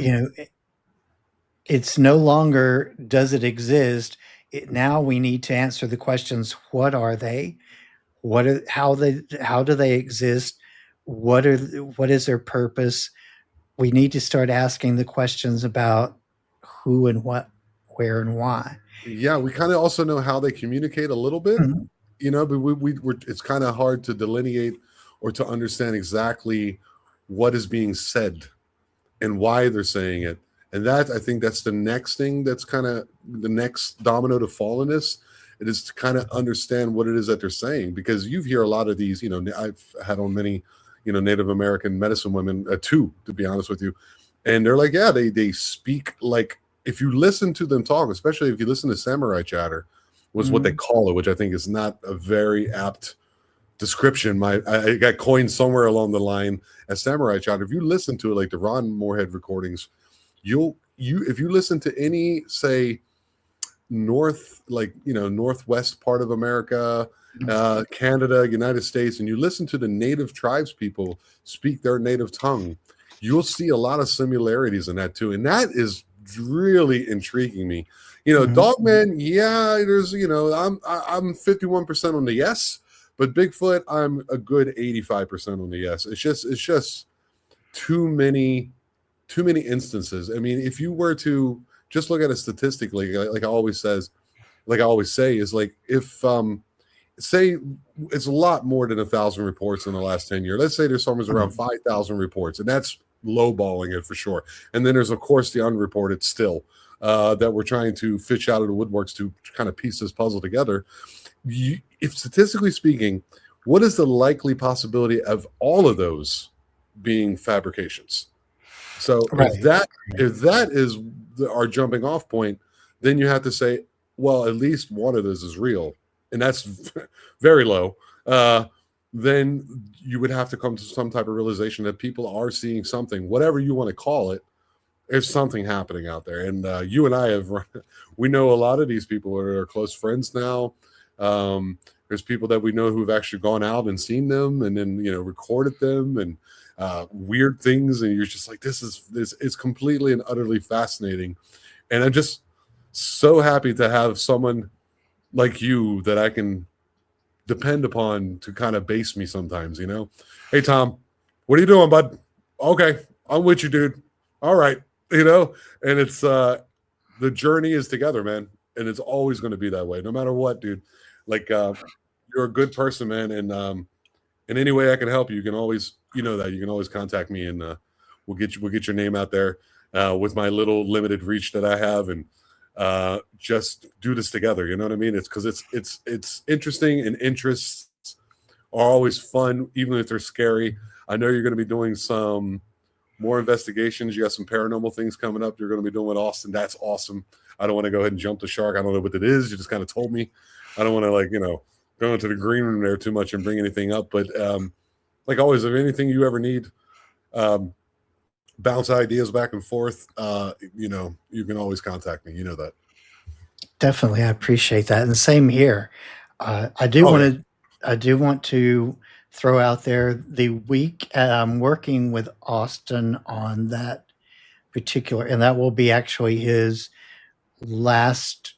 It's no longer does it exist. Now we need to answer the questions: what are they? How do they exist? What is their purpose? We need to start asking the questions about who and what, where and why. Yeah, we kind of also know how they communicate a little bit, Mhm. but we're it's kind of hard to delineate or to understand exactly what is being said and why they're saying it. And that, I think that's the next thing, that's kind of the next domino to fall in this. It is to kind of understand what it is that they're saying, because you hear a lot of these, I've had on many, Native American medicine women, too, to be honest with you. And they're like, yeah, they speak like, if you listen to them talk, especially if you listen to samurai chatter, was what they Mhm. call it, which I think is not a very apt description. I got coined somewhere along the line as samurai chatter. If you listen to it, like the Ron Moorhead recordings, if you listen to any, say, northwest part of America, Canada, United States, and you listen to the native tribes people speak their native tongue, you'll see a lot of similarities in that too, and that is really intriguing me. Mhm. Dogman, yeah, there's, I'm 51% on the yes, but Bigfoot, I'm a good 85% on the yes. It's just too many instances. I mean, if you were to just look at it statistically, like I always say, is like, if say it's a lot more than 1,000 reports in the last 10 years. Let's say there's somewhere around Mhm. 5,000 reports, and that's lowballing it for sure. And then there's of course the unreported still, that we're trying to fish out of the woodworks to kind of piece this puzzle together. If statistically speaking, what is the likely possibility of all of those being fabrications? So Right. if that is our jumping off point, then you have to say, well, at least one of those is real, and that's very low. Then you would have to come to some type of realization that people are seeing something, whatever you want to call it. There's something happening out there, and you and I we know a lot of these people who are close friends now. There's people that we know who've actually gone out and seen them, and then recorded them, and weird things, and you're just like, this is completely and utterly fascinating. And I'm just so happy to have someone like you that I can depend upon to kind of base me sometimes. Hey Tom, what are you doing, bud? Okay, I'm with you, dude. All right. And it's the journey is together, man, and it's always going to be that way no matter what, dude. Like, you're a good person, man, and in any way I can help you, you can always, that you can always contact me, and we'll get your name out there, with my little limited reach that I have, and just do this together. You know what I mean? It's because it's interesting, and interests are always fun, even if they're scary. I know you're going to be doing some more investigations. You got some paranormal things coming up. You're going to be doing with Austin. That's awesome. I don't want to go ahead and jump the shark. I don't know what it is. You just kind of told me. I don't want to go into the green room there too much and bring anything up. But like always, if anything you ever need, um, bounce ideas back and forth. You can always contact me. You know that. Definitely, I appreciate that, and the same here. I do Oh yeah. want to, I do want to throw out there the week I'm working with Austin on that particular, and that will be actually his last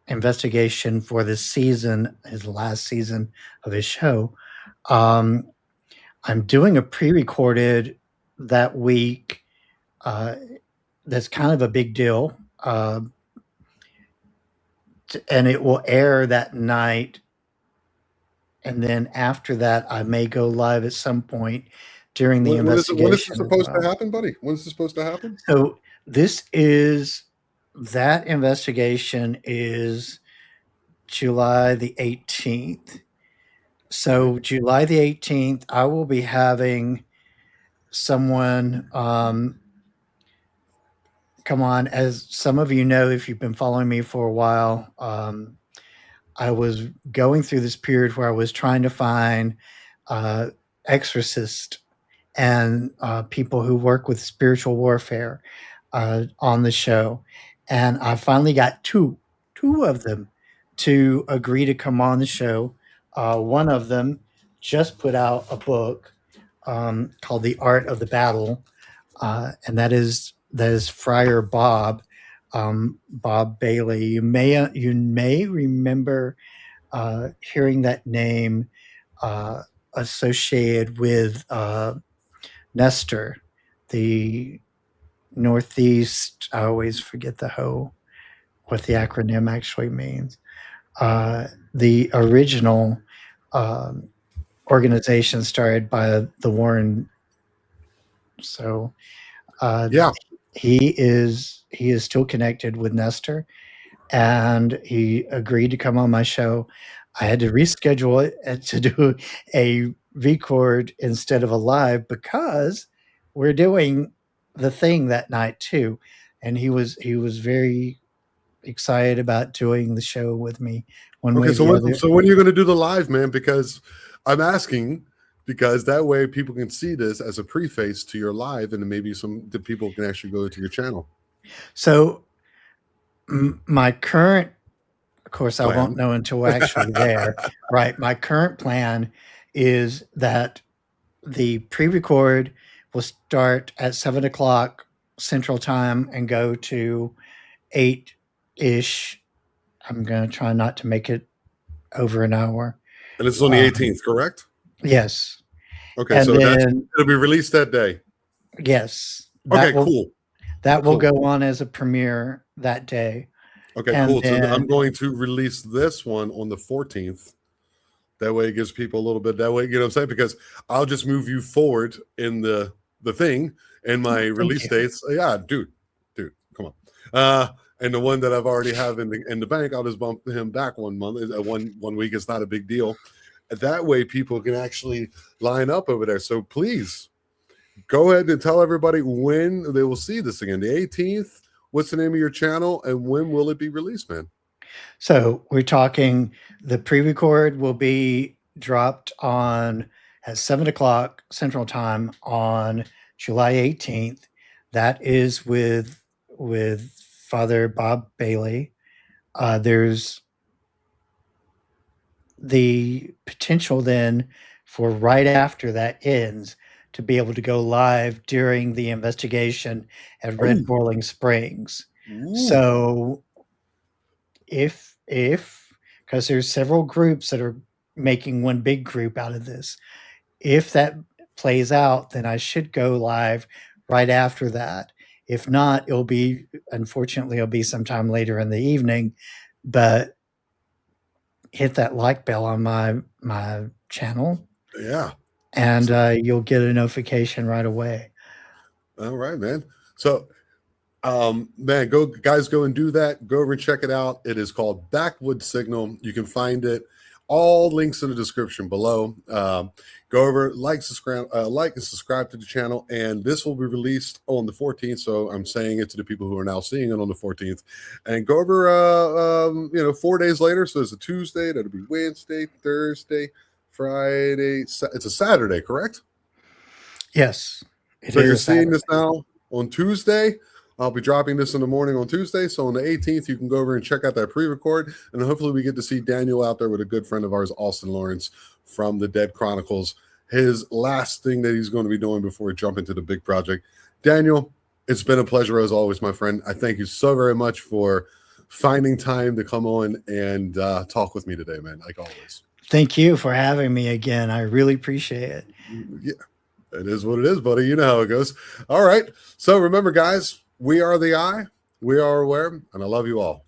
investigation for this season, his last season of his show. Um, I'm doing a pre-recorded that week. Uh, that's kind of a big deal. And it will air that night. And then after that, I may go live at some point during the When is this investigation as supposed to well. happen, buddy? When is this supposed to happen? So this is that investigation is July the 18th. So July the 18th, I will be having someone come on. As some of you know, if you've been following me for a while, I was going through this period where I was trying to find exorcists and people who work with spiritual warfare on the show, and I finally got two of them to agree to come on the show. One of them just put out a book called "The Art of the Battle," and that is Friar Bob, Bob Bailey. You may remember hearing that name uh, associated with Nestor, the Northeast. I always forget what the acronym actually means. The original um, organization started by the Warren. So uh, Yeah. he is still connected with Nestor, and he agreed to come on my show. I had to reschedule it to do a record instead of a live because we're doing the thing that night too, and he was very excited about doing the show with me one way Okay. or the other. So when are you going to do the live, man? Because I'm asking because that way people can see this as a preface to your live, and then maybe the people can actually go to your channel. So my current, of course, I won't Plan. know until we're actually there. Right. My current plan is that the pre-record will start at 7 o'clock Central Time and go to 8 ish. I'm going to try not to make it over an hour. And it's on the Um, 18th, correct? yes, Okay, and so then it'll be released that day. yes, Okay, cool. that will Cool. go on as a premiere that day, Okay, and cool. So I'm then going to release this one on the 14th. That way it gives people a little bit that way, you know what I'm saying? Because I'll just move you forward in the thing and my thank release you. dates. Yeah, dude, come on. And the one that I've already have in the bank, I'll just bump him back 1 month. One week is not a big deal. That way people can actually line up over there. So please go ahead and tell everybody when they will see this again. The 18th. What's the name of your channel and when will it be released, man? So we're talking. The pre-record will be dropped on at 7 o'clock Central Time on July 18th. That is with Father Bob Bailey. There's the potential then for right after that ends to be able to go live during the investigation at Red Ooh. Boiling Springs. Ooh. So if because there's several groups that are making one big group out of this. If that plays out, then I should go live right after that. If not, it'll be sometime later in the evening, but hit that like bell on my channel Yeah. and So, you'll get a notification right away. all right, man. So man, go and do that. Go over and check it out. It is called Backwood Signal. You can find it all links in the description below. Go over, like and subscribe to the channel, and this will be released on the 14th. So I'm saying it to the people who are now seeing it on the 14th. And go over, 4 days later. So it's a Tuesday. That'll be Wednesday, Thursday, Friday. It's a Saturday, correct? Yes. So you're seeing this now on Tuesday. I'll be dropping this in the morning on Tuesday. So on the 18th, you can go over and check out that pre-record. And hopefully we get to see Daniel out there with a good friend of ours, Austin Lawrence from the Dead Chronicles, his last thing that he's going to be doing before we jump into the big project. Daniel, it's been a pleasure as always, my friend. I thank you so very much for finding time to come on and talk with me today, man, like always. Thank you for having me again. I really appreciate it. Yeah, it is what it is, buddy. You know how it goes. All right. So remember, guys, we are the eye, we are aware, and I love you all.